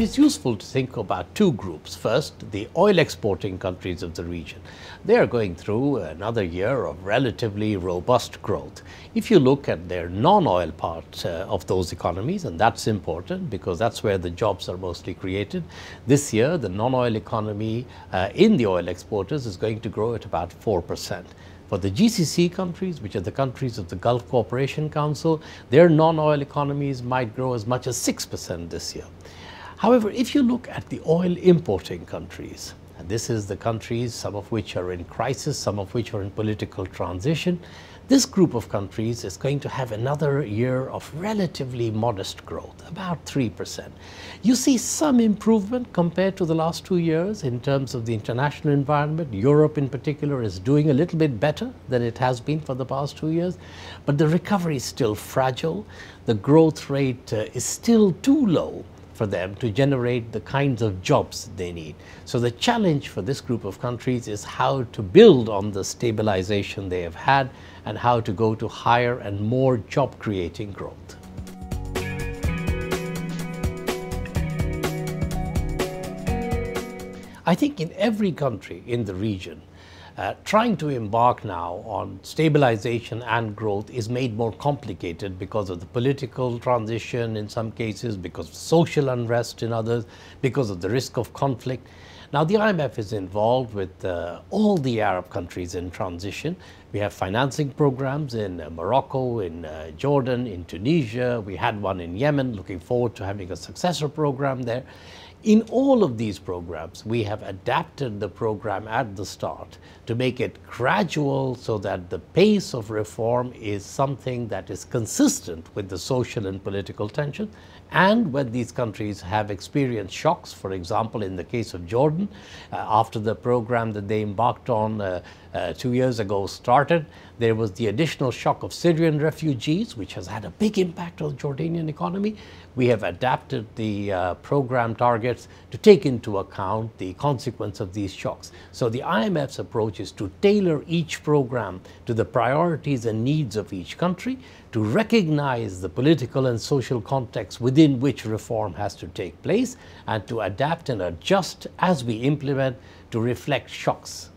is useful to think about two groups. First, the oil exporting countries of the region. They are going through another year of relatively robust growth. If you look at their non-oil part of those economies, and that's important because that's where the jobs are mostly created, this year the non-oil economy in the oil exporters is going to grow at about 4%. For the GCC countries, which are the countries of the Gulf Cooperation Council, their non-oil economies might grow as much as 6% this year. However, if you look at the oil importing countries, and this is the countries, some of which are in crisis, some of which are in political transition, this group of countries is going to have another year of relatively modest growth, about 3%. You see some improvement compared to the last 2 years in terms of the international environment. Europe in particular is doing a little bit better than it has been for the past 2 years, but the recovery is still fragile. The growth rate is still too low for them to generate the kinds of jobs they need. So the challenge for this group of countries is how to build on the stabilization they have had and how to go to higher and more job creating growth. I think in every country in the region, trying to embark now on stabilization and growth is made more complicated because of the political transition in some cases, because of social unrest in others, because of the risk of conflict. Now the IMF is involved with all the Arab countries in transition. We have financing programs in Morocco, in Jordan, in Tunisia. We had one in Yemen, looking forward to having a successor program there. In all of these programs, we have adapted the program at the start to make it gradual so that the pace of reform is something that is consistent with the social and political tension. And when these countries have experienced shocks, for example, in the case of Jordan, after the program that they embarked on 2 years ago started, there was the additional shock of Syrian refugees, which has had a big impact on the Jordanian economy. We have adapted the program targets to take into account the consequence of these shocks. So the IMF's approach is to tailor each program to the priorities and needs of each country, to recognize the political and social context within which reform has to take place, and to adapt and adjust as we implement to reflect shocks